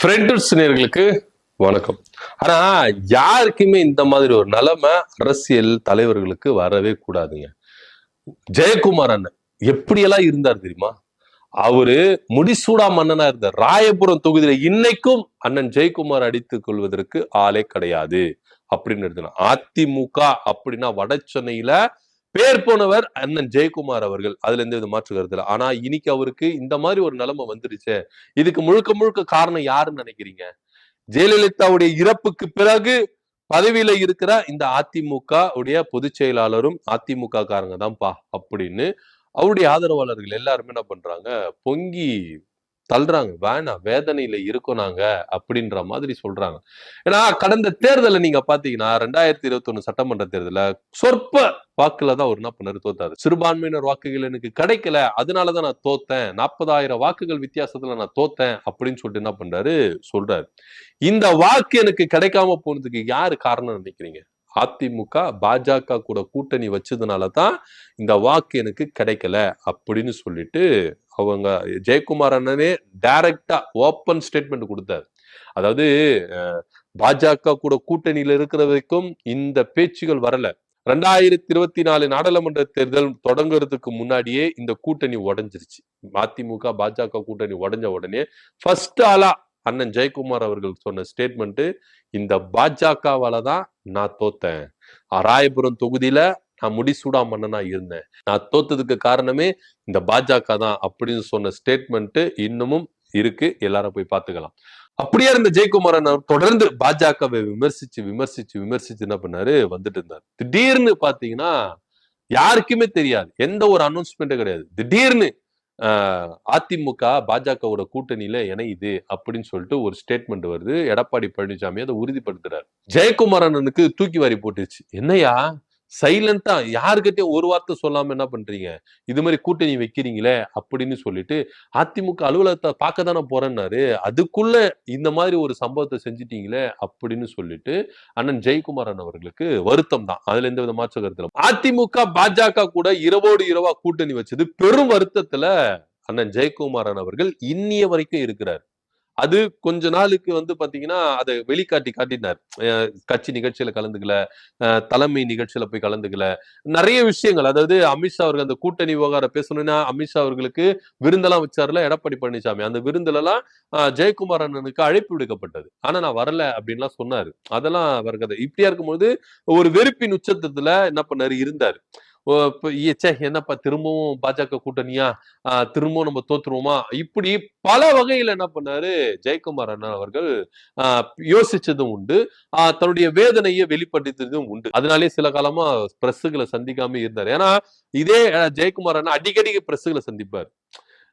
Friends நேயர்களுக்கு வணக்கம். ஆனா யாருக்குமே இந்த மாதிரி ஒரு நிலைமை அரசியல் தலைவர்களுக்கு வரவே கூடாதுங்க. ஜெயக்குமார் அண்ணன் எப்படியெல்லாம் இருந்தார் தெரியுமா? அவரு முடிசூடா மன்னனா இருந்தார். ராயபுரம் தொகுதியில இன்னைக்கும் அண்ணன் ஜெயக்குமார் அடித்துக் கொள்வதற்கு ஆளே கிடையாது அப்படின்னு எடுத்தோம். அதிமுக அப்படின்னா வட சென்னையில பேர் போனவர் அண்ணன் ஜெயக்குமார் அவர்கள். அதுல எந்த மாற்று கருத்துல. ஆனா இன்னைக்கு அவருக்கு இந்த மாதிரி ஒரு நிலைமை வந்துருச்சு. இதுக்கு முழுக்க முழுக்க காரணம் யாருன்னு நினைக்கிறீங்க? ஜெயலலிதாவுடைய இறப்புக்கு பிறகு பதவியில இருக்கிற இந்த அதிமுக உடைய பொதுச் செயலாளரும் அதிமுக காரங்க தான்ப்பா அப்படின்னு அவருடைய ஆதரவாளர்கள் எல்லாருமே என்ன பண்றாங்க, பொங்கி தள்ளுறாங்க. வேணாம், வேதனையில இருக்கோம் நாங்க அப்படின்ற மாதிரி சொல்றாங்க. ஏன்னா கடந்த தேர்தலை நீங்க பாத்தீங்கன்னா 2021 சட்டமன்ற தேர்தல சொற்ப வாக்குல தான் அவர் என்ன பண்ணாரு, தோத்தாரு. சிறுபான்மையினர் வாக்குகள் எனக்கு கிடைக்கல, அதனாலதான் நான் தோத்தேன், 40,000 வாக்குகள் வித்தியாசத்துல நான் தோத்தேன் அப்படின்னு சொல்லிட்டு என்ன பண்றாரு சொல்றாரு. இந்த வாக்கு எனக்கு கிடைக்காம போனதுக்கு யாரு காரணம் நினைக்கிறீங்க? அதிமுக பாஜக கூட கூட்டணி வச்சதுனாலதான் இந்த வாக்கு எனக்கு கிடைக்கல அப்படின்னு சொல்லிட்டு அவங்க ஜெயக்குமார் அண்ணனே டைரக்டா ஓப்பன் ஸ்டேட்மெண்ட் கொடுத்தாரு. அதாவது பாஜக கூட கூட்டணியில இருக்கிற வரைக்கும் இந்த பேச்சுகள் வரல. 2024 நாடாளுமன்ற தேர்தல் தொடங்குறதுக்கு முன்னாடியே இந்த கூட்டணி உடைஞ்சிருச்சு. அதிமுக பாஜக கூட்டணி உடைஞ்ச உடனே ஃபர்ஸ்ட் ஆளா அண்ணன் ஜெயக்குமார் அவர்கள் சொன்ன ஸ்டேட்மெண்ட், இந்த பாஜகவால தான் நான் தோத்தேன். ராயபுரம் தொகுதியில நான் முடிசூடா மன்னனா இருந்தேன். நான் தோத்ததுக்கு காரணமே இந்த பாஜக தான் அப்படின்னு சொன்ன ஸ்டேட்மெண்ட் இன்னமும் இருக்கு. எல்லாரும் போய் பார்த்துக்கலாம். அப்படியே இருந்த ஜெயக்குமாரன் தொடர்ந்து பாஜகவை விமர்சிச்சு என்ன பண்ணாரு, வந்துட்டு இருந்தார். திடீர்னு பாத்தீங்கன்னா யாருக்குமே தெரியாது, எந்த ஒரு அனௌன்ஸ்மெண்ட்டும் கிடையாது. திடீர்னு அதிமுக பாஜகவோட கூட்டணியில இணையுது அப்படின்னு சொல்லிட்டு ஒரு ஸ்டேட்மெண்ட் வருது. எடப்பாடி பழனிசாமி அதை உறுதிப்படுத்துறாரு. ஜெயக்குமாரனுக்கு தூக்கி வாரி போட்டுச்சு. என்னையா சைலண்டா யாருக்கிட்டையும் ஒரு வார்த்தை சொல்லாம என்ன பண்றீங்க, இது மாதிரி கூட்டணி வைக்கிறீங்களே அப்படின்னு சொல்லிட்டு அதிமுக அலுவலகத்தை பார்க்க தானே போறேன்னாரு. அதுக்குள்ள இந்த மாதிரி ஒரு சம்பவத்தை செஞ்சிட்டீங்களே அப்படின்னு சொல்லிட்டு அண்ணன் ஜெயக்குமாரன் அவர்களுக்கு வருத்தம் தான். அதுல எந்த வித மாற்று கருத்துல அதிமுக பாஜக கூட இரவோடு இரவா கூட்டணி வச்சது பெரும் வருத்தத்துல அண்ணன் ஜெயக்குமாரன் அவர்கள் இன்னிய வரைக்கும் இருக்கிறார். அது கொஞ்ச நாளுக்கு பாத்தீங்கன்னா அதை காட்டினார். கட்சி நிகழ்ச்சியில கலந்துக்கல, தலைமை நிகழ்ச்சியில போய் கலந்துக்கல, நிறைய விஷயங்கள். அதாவது அமித்ஷா அவர்கள் அந்த கூட்டணி விவகாரம் பேசணும்னா அமித்ஷா அவர்களுக்கு விருந்தெல்லாம் வச்சாருல எடப்பாடி பழனிசாமி, அந்த விருந்துல எல்லாம் ஜெயக்குமார் அண்ணனுக்கு அழைப்பு விடுக்கப்பட்டது. ஆனா நான் வரல அப்படின்லாம் சொன்னாரு. அதெல்லாம் அவருக்கு இப்படியா இருக்கும்போது ஒரு வெறுப்பின் உச்சத்துல என்ன பண்ணாரு, இருந்தாரு. என்னப்பா திரும்பவும் பாஜக கூட்டணியா, திரும்பவும் நம்ம தோத்துருவோமா, இப்படி பல வகையில என்ன பண்ணாரு ஜெயக்குமார் அண்ணா அவர்கள் யோசிச்சதும் உண்டு. தன்னுடைய வேதனையை வெளிப்படுத்தியதும் உண்டு. அதனாலே சில காலமா பிரஸ்ஸுகளை சந்திக்காம இருந்தார். ஏன்னா இதே ஜெயக்குமார் அண்ணா அடிக்கடி பிரஸ்ஸுகளை சந்திப்பார்.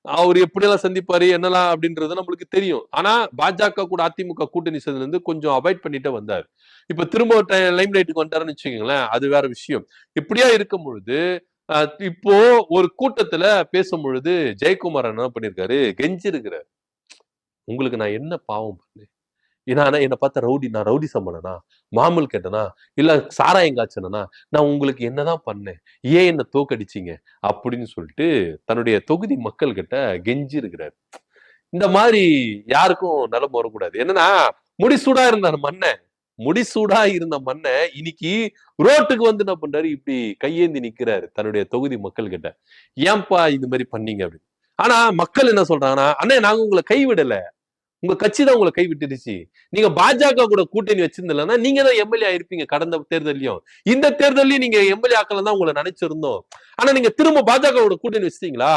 அவர் எப்படியெல்லாம் சந்திப்பாரு என்னலாம் அப்படின்றது நம்மளுக்கு தெரியும். ஆனா பாஜக கூட அதிமுக கூட்டணி சேர்ந்ததுல இருந்து கொஞ்சம் அவாய்ட் பண்ணிட்டே வந்தாரு. இப்ப திரும்ப லைம் லைட்டுக்கு வந்துட்டாருன்னு வச்சுக்கோங்களேன், அது வேற விஷயம். இப்படியா இருக்கும் பொழுது இப்போ ஒரு கூட்டத்துல பேசும் பொழுது ஜெயக்குமார் என்ன பண்ணிருக்காரு, கெஞ்சிருக்கிறார். உங்களுக்கு நான் என்ன பாவம் பண்ணேன்? என்ன பார்த்த நான் ரவுடி சம்பளனா, மாமூல் கேட்டனா, இல்ல சாராயம் காய்ச்சனா, நான் உங்களுக்கு என்னதான் பண்ணேன், ஏன் என்ன தோக்கடிச்சீங்க அப்படின்னு சொல்லிட்டு தன்னுடைய தொகுதி மக்கள் கிட்ட கெஞ்சி இருக்கிறார். இந்த மாதிரி யாருக்கும் நிலைமை வரக்கூடாது. என்னன்னா முடிசூடா இருந்தார் மன்னன், முடிசூடா இருந்த மன்னன் இன்னைக்கு ரோட்டுக்கு வந்து என்ன பண்றாரு, இப்படி கையேந்தி நிக்கிறாரு தன்னுடைய தொகுதி மக்கள் கிட்ட. ஏன்பா இது மாதிரி பண்ணீங்க அப்படின்னு. ஆனா மக்கள் என்ன சொல்றாங்கன்னா, அண்ணே நாங்க உங்களை கைவிடல, உங்க கட்சி தான் உங்களை கைவிட்டுருச்சு. நீங்க பாஜக கூட கூட்டணி வச்சிருந்தா நீங்க தான் எம்எல்ஏ ஆயிருப்பீங்க. கடந்த தேர்தலையும் இந்த தேர்தலையும் நீங்க எம்எல்ஏ ஆக்கலாம் தான் உங்களை நினைச்சிருந்தோம். ஆனா நீங்க திரும்ப பாஜக கூட்டணி வச்சிட்டீங்களா?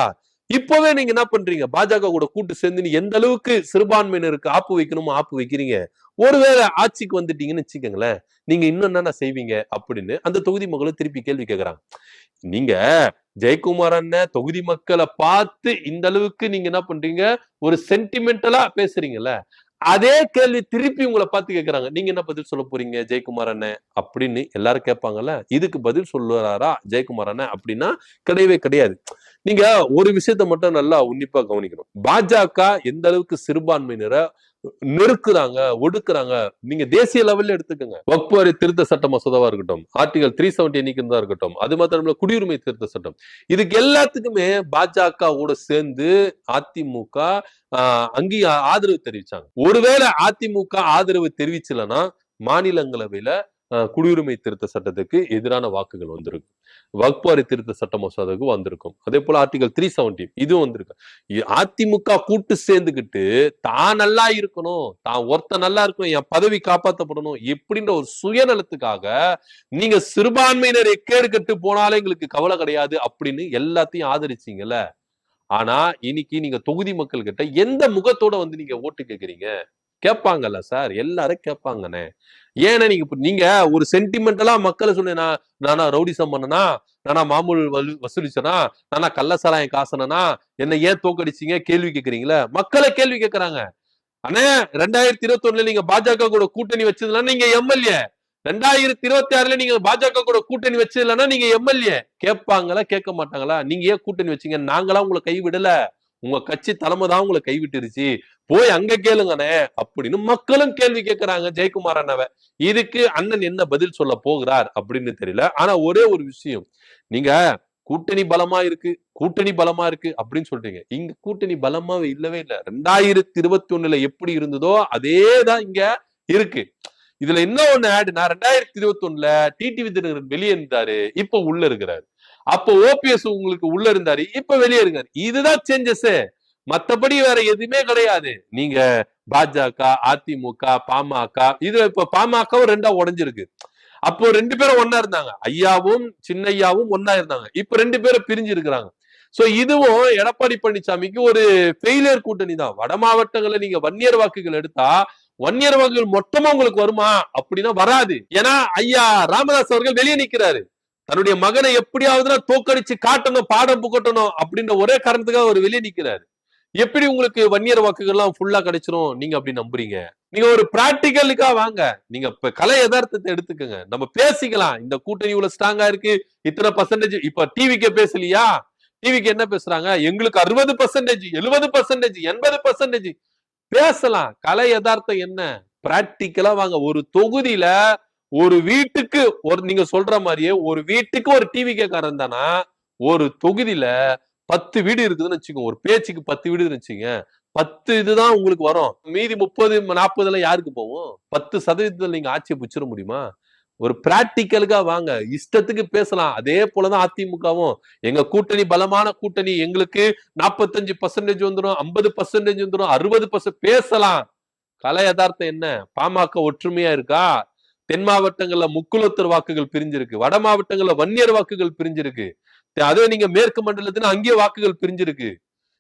இப்பவே நீங்க என்ன பண்றீங்க, பாஜக கூட கூட்டு சேர்ந்து எந்த அளவுக்கு சிறுபான்மையினருக்கு ஆப்பு வைக்கணுமோ ஆப்பு வைக்கிறீங்க. ஒருவேளை ஆட்சிக்கு வந்துட்டீங்கன்னு வச்சுக்கோங்களேன், நீங்க இன்னும் என்னென்ன செய்வீங்க அப்படின்னு அந்த தொகுதி மக்களும் திருப்பி கேள்வி கேட்கறாங்க. நீங்க ஜெயக்குமார் அண்ணன் தொகுதி மக்களை பார்த்து இந்த அளவுக்கு நீங்க என்ன பண்றீங்க, ஒரு சென்டிமெண்டலா பேசுறீங்கல்ல, அதே கேள்வி திருப்பி உங்களை பார்த்து கேட்கறாங்க. நீங்க என்ன பதில் சொல்ல போறீங்க ஜெயக்குமார் அண்ணன் அப்படின்னு எல்லாரும் கேட்பாங்கல்ல. இதுக்கு பதில் சொல்லுறாரா ஜெயக்குமார் அண்ணன் அப்படின்னா கிடையவே கிடையாது. நீங்க ஒரு விஷயத்த மட்டும் நல்லா உன்னிப்பா கவனிக்கணும். பாஜக எந்த அளவுக்கு சிறுபான்மையினரை நெருக்குறாங்க, ஒடுக்குறாங்க. நீங்க தேசிய லெவல்ல எடுத்துக்கங்க. வக்ஃப் வாரிய திருத்த சட்ட மசோதாவா இருக்கட்டும், ஆர்டிகல் 370 நீக்கிறதா இருக்கட்டும், அது மாத்திரமல்ல குடியுரிமை திருத்த சட்டம். இதுக்கு எல்லாத்துக்குமே பாஜகவோட சேர்ந்து அதிமுக அங்கீ ஆதரவு தெரிவிச்சாங்க. ஒருவேளை அதிமுக ஆதரவு தெரிவிச்சலன்னா மாநிலங்களவையில குடியுரிமை திருத்த சட்டத்துக்கு எதிரான வாக்குகள் வந்திருக்கு. வக்ஃப் வாரிய திருத்த சட்ட மசோதாவுக்கு வந்திருக்கும். அதே போல ஆர்டிகல் 370 இதுவும் வந்திருக்கு. அதிமுக கூட்டு சேர்ந்துகிட்டு தான் நல்லா இருக்கணும், தான் ஒருத்த நல்லா இருக்கணும், என் பதவி காப்பாற்றப்படணும் எப்படின்ற ஒரு சுயநலத்துக்காக நீங்க சிறுபான்மையினர் எக்கேடு கட்டு போனாலே எங்களுக்கு கவலை கிடையாது அப்படின்னு எல்லாத்தையும் ஆதரிச்சீங்கல்ல. ஆனா இன்னைக்கு நீங்க தொகுதி மக்கள் கிட்ட எந்த முகத்தோட வந்து நீங்க ஓட்டு கேட்கறீங்க? கேட்பாங்கல்ல சார், எல்லாரும் கேட்பாங்கண்ணே. ஏன்னா நீங்க ஒரு சென்டிமெண்டலா மக்களை சொன்னா, நானா ரவுடிசம் பண்ணனா, நானா மாமூல் வசூலிச்சனா, நானா கள்ளசாராயம் காசனா, என்ன ஏன் தோக்கடிச்சீங்க கேள்வி கேட்கறீங்களா? மக்களை கேள்வி கேட்கறாங்க. அண்ணே 2021 நீங்க பாஜக கூட கூட்டணி வச்சதுல நீங்க எம்எல்ஏ, 2026 நீங்க பாஜக கூட கூட்டணி வச்சதுலன்னா நீங்க எம்எல்ஏ. கேட்பாங்களா கேட்க மாட்டாங்களா? நீங்க ஏன் கூட்டணி வச்சீங்க? நாங்களா உங்களை கைவிடல, உங்க கட்சி தலைமை தான் உங்களை கைவிட்டுருச்சு, போய் அங்க கேளுங்கண்ணே அப்படின்னு மக்களும் கேள்வி கேட்கிறாங்க ஜெயக்குமார் அண்ணாவை. இதுக்கு அண்ணன் என்ன பதில் சொல்ல போகிறார் அப்படின்னு தெரியல. ஆனா ஒரே ஒரு விஷயம், நீங்க கூட்டணி பலமா இருக்கு, கூட்டணி பலமா இருக்கு அப்படின்னு சொல்றீங்க. இங்க கூட்டணி பலமாவே இல்லவே இல்லை. 2021 எப்படி இருந்ததோ அதேதான் இங்க இருக்கு. இதுல என்ன ஒண்ணு ஆடுனா 2021 டிடிவி தினகரன் வெளியே இருந்தாரு, இப்ப உள்ள இருக்கிறாரு. அப்போ ஓபிஎஸ் உங்களுக்கு உள்ள இருந்தாரு, இப்ப வெளியே இருக்காரு. இதுதான் சேஞ்சஸ். மத்தபடி வேற எதுவுமே கிடையாது. நீங்க பாஜக, அதிமுக, பாமக, இது இப்ப பாமகவும் 2 உடைஞ்சிருக்கு. அப்போ 2 பேரும் ஒன்னா இருந்தாங்க, ஐயாவும் சின்னையாவும் ஒன்னா இருந்தாங்க. இப்ப 2 பேரும் பிரிஞ்சு இருக்கிறாங்க. சோ இதுவும் எடப்பாடி பழனிசாமிக்கு ஒரு ஃபெயிலியர் கூட்டணி தான். வட மாவட்டங்கள்ல நீங்க வன்னியர் வாக்குகள் எடுத்தா வன்னியர் வாக்குகள் மொத்தமா உங்களுக்கு வருமா அப்படின்னா வராது. ஏன்னா ஐயா ராமதாஸ் அவர்கள் வெளியே நிக்கிறாரு. தன்னுடைய மகனை எப்படியாவது தோக்கடிச்சு காட்டணும், பாடம் புகட்டணும் அப்படின்ற ஒரே காரணத்துக்காக அவர் வெளியே நிக்கிறாரு. எப்படி உங்களுக்கு வன்னியர் வாக்குகள் எல்லாம் ஃபுல்லா கிடைச்சிரும் நீங்க அப்படி நம்புறீங்க? நீங்க ஒரு பிராக்டிகலுக்கா வாங்க. நீங்க இப்ப கலை யதார்த்தத்தை எடுத்துக்கங்க, நம்ம பேசிக்கலாம். இந்த கூட்டணி இவ்வளவு ஸ்ட்ராங்கா இருக்கு, இத்தனை பர்சன்டேஜ். இப்ப டிவிக்கு பேசலையா? டிவிக்கு என்ன பேசுறாங்க? எங்களுக்கு 60%, 70%, 80% பேசலாம். கலை யதார்த்தம் என்ன? பிராக்டிக்கலா வாங்க. ஒரு தொகுதியில ஒரு வீட்டுக்கு நீங்க சொல்ற மாதிரியே ஒரு வீட்டுக்கு ஒரு டிவி கேக்காரன் தானா, ஒரு தொகுதியில 10 வீடு இருக்குதுன்னு வச்சுக்கோங்க, ஒரு பேச்சுக்கு 10 வீடு வச்சுங்க, 10 இதுதான் உங்களுக்கு வரும். மீதி 30-40 யாருக்கு போகும்? 10% நீங்க ஆட்சியை பிச்சிட முடியுமா? ஒரு பிராக்டிக்கலுக்கா வாங்க, இஷ்டத்துக்கு பேசலாம். அதே போலதான் அதிமுகவும், எங்க கூட்டணி பலமான கூட்டணி, எங்களுக்கு 45% வந்துடும், 50% வந்துடும், 60% பேசலாம். கலை யதார்த்தம் என்ன? பாமக ஒற்றுமையா இருக்கா? தென் மாவட்டங்கள்ல முக்குலத்தர் வாக்குகள் பிரிஞ்சிருக்கு, வட மாவட்டங்கள்ல வன்னியர் வாக்குகள் பிரிஞ்சிருக்கு. அதே நீங்க மேற்கு மண்டலத்துல அங்கேயே வாக்குகள் பிரிஞ்சிருக்கு.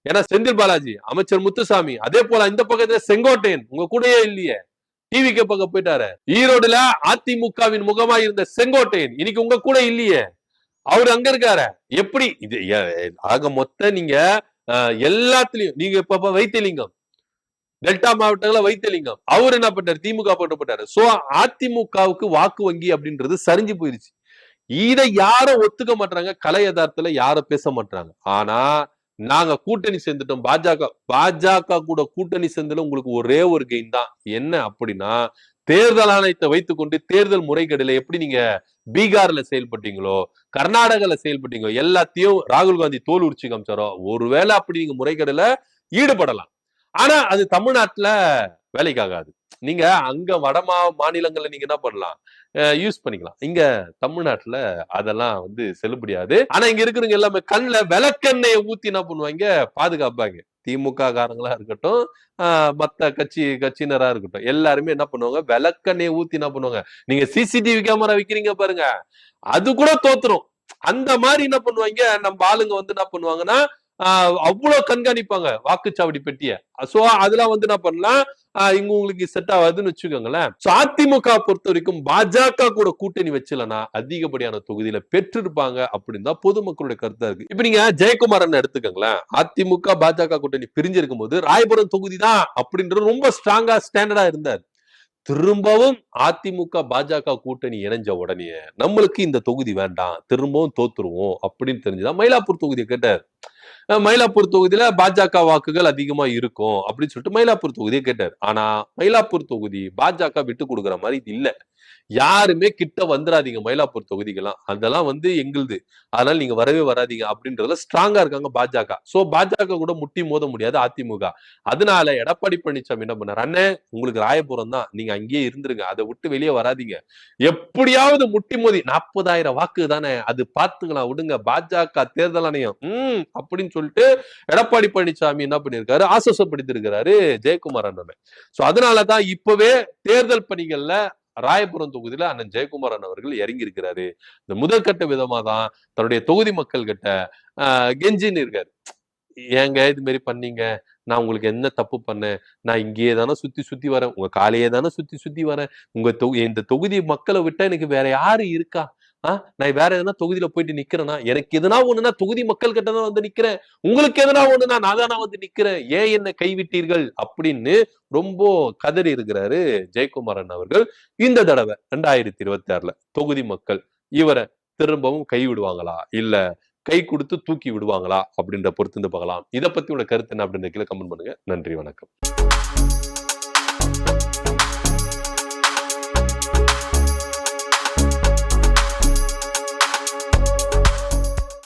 ஏன்னா செந்தில் பாலாஜி, அமைச்சர் முத்துசாமி, அதே போல இந்த பக்கத்துல செங்கோட்டையன் உங்க கூடயே இல்லையே, டிவிக்கு பக்கம் போயிட்டாரு. ஈரோடுல அதிமுகவின் முகமா இருந்த செங்கோட்டையன் இன்னைக்கு உங்க கூட இல்லையே, அவரு அங்க இருக்காரு. எப்படி இது? ஆக மொத்த நீங்க எல்லாத்துலயும் நீங்க இப்ப வைத்தியலிங்கம், டெல்டா மாவட்டங்கள வைத்தியலிங்கம், அவர் என்ன பண்ணாரு? திமுக போட்டப்பட்டாரு. சோ அதிமுகவுக்கு வாக்கு வங்கி அப்படின்றது சரிஞ்சு போயிருச்சு. இதை யாரும் ஒத்துக்க மாட்டாங்க, கலை யதார்த்தத்துல யாரும் பேச மாட்டாங்க. ஆனா நாங்க கூட்டணி சேர்ந்துட்டோம், பாஜக கூட கூட்டணி சேர்ந்ததுல உங்களுக்கு ஒரே ஒரு கெயின் தான். என்ன அப்படின்னா, தேர்தல் ஆணையத்தை வைத்துக்கொண்டு தேர்தல் முறைகேடுல எப்படி நீங்க பீகார்ல செயல்பட்டீங்களோ, கர்நாடகால செயல்பட்டீங்களோ, எல்லாத்தையும் ராகுல் காந்தி தோல் உரிச்சு காமிச்சாரோ, ஒருவேளை அப்படி நீங்க முறைகேடுல ஈடுபடலாம். ஆனா அது தமிழ்நாட்டுல வேலைக்காகாது. நீங்க அங்க வட மாநிலங்கள்ல நீங்க என்ன பண்ணலாம், யூஸ் பண்ணிக்கலாம். இங்க தமிழ்நாட்டுல அதெல்லாம் வந்து செல்லுபடியாது. ஆனா இங்க இருக்கிறவங்க எல்லாமே கண்ணுல விளக்கெண்ணெயை ஊத்தி என்ன பண்ணுவாங்க, பாதுகாப்பாங்க. திமுக காரங்களா இருக்கட்டும், மத்த கட்சியினரா இருக்கட்டும், எல்லாருமே என்ன பண்ணுவாங்க, விளக்கெண்ணெயை ஊத்தி என்ன பண்ணுவாங்க. நீங்க சிசிடிவி கேமரா வைக்கிறீங்க பாருங்க, அது கூட தோத்துரும். அந்த மாதிரி என்ன பண்ணுவாங்க, நம்ம ஆளுங்க வந்து என்ன பண்ணுவாங்கன்னா, அவ்வளவு கண்காணிப்பாங்க வாக்குச்சாவடி பெட்டிய. சோ அதெல்லாம் வந்து என்ன பண்ணலாம், இங்க உங்களுக்கு செட் ஆகாதுன்னு வச்சுக்கோங்களேன். அதிமுக பொறுத்த வரைக்கும் பாஜக கூட கூட்டணி வச்சலனா அதிகப்படியான தொகுதியில பெற்றிருப்பாங்க அப்படின்னு தான் பொதுமக்களுடைய கருத்தா இருக்கு. இப்ப நீங்க ஜெயக்குமார் எடுத்துக்கோங்களேன், அதிமுக பாஜக கூட்டணி பிரிஞ்சிருக்கும் போது ராயபுரம் தொகுதி தான் அப்படின்றது ரொம்ப ஸ்ட்ராங்கா ஸ்டாண்டர்டா இருந்தார். திரும்பவும் அதிமுக பாஜக கூட்டணி இணைஞ்ச உடனே நம்மளுக்கு இந்த தொகுதி வேண்டாம், திரும்பவும் தோத்துருவோம் அப்படின்னு தெரிஞ்சுதான் மயிலாப்பூர் தொகுதியை கேட்டார். மயிலாப்பூர் தொகுதியில பாஜக வாக்குகள் அதிகமா இருக்கும் அப்படின்னு சொல்லிட்டு மயிலாப்பூர் தொகுதியை கேட்டார். ஆனா மயிலாப்பூர் தொகுதி பாஜக விட்டு கொடுக்குற மாதிரி இது இல்ல. யாருமே கிட்ட வந்துடாதீங்க மயிலாப்பூர் தொகுதிக்கெல்லாம், அதெல்லாம் எங்களுது, அதனால நீங்க வரவே வராதீங்க அப்படின்றதுல ஸ்ட்ராங்கா இருக்காங்க பாஜக. சோ பாஜக கூட முட்டி மோத முடியாது அதிமுக. அதனால எடப்பாடி பழனிசாமி என்ன பண்ணார், அண்ணே உங்களுக்கு ராயபுரம் தான், நீங்க அங்கேயே இருந்துருங்க, அதை விட்டு வெளியே வராதீங்க, எப்படியாவது முட்டி மோதி 40,000 வாக்கு தானே அது பாத்துக்கலாம் விடுங்க, பாஜக தேர்தல் ஆணையம் அப்படின்னு சொல்லிட்டு எடப்பாடி பழனிசாமி என்ன பண்ணிருக்காரு, ஆசுவாசப்படுத்திருக்கிறாரு ஜெயக்குமார் அண்ணன். சோ அதனாலதான் இப்பவே தேர்தல் பணிகள்ல ராயபுரம் தொகுதியில அண்ணன் ஜெயக்குமாரன் அவர்கள் இறங்கி இருக்கிறாரு. இந்த முதற்கட்ட விதமா தான் தன்னுடைய தொகுதி மக்கள் கிட்ட கெஞ்சின்னு இருக்காரு. ஏங்க இது மாதிரி பண்ணீங்க, நான் உங்களுக்கு என்ன தப்பு பண்ணேன், நான் இங்கேயே தானே சுத்தி சுத்தி வரேன், உங்க காலையே தானே சுத்தி சுத்தி வரேன், இந்த தொகுதி மக்களை விட்டா எனக்கு வேற யாரு இருக்கா, நான் வேற எதனா தொகுதியில போயிட்டு நிக்கிறேன்னா, எனக்கு எதனா ஒண்ணுனா தொகுதி மக்கள் கிட்ட தான் நிக்கிறேன், உங்களுக்கு எதனா ஒண்ணுனா நான் தான் நிக்கிறேன், ஏன் என்ன கைவிட்டீர்கள் அப்படின்னு ரொம்ப கதறி இருக்கிறாரு ஜெயக்குமாரன் அவர்கள். இந்த தடவை 2026 தொகுதி மக்கள் இவரை திரும்பவும் கைவிடுவாங்களா இல்ல கை கொடுத்து தூக்கி விடுவாங்களா அப்படின்ற பொறுத்து பார்க்கலாம். இதை பத்தி உங்க கருத்து என்ன அப்படின்னு கீழே கமெண்ட் பண்ணுங்க. நன்றி, வணக்கம்.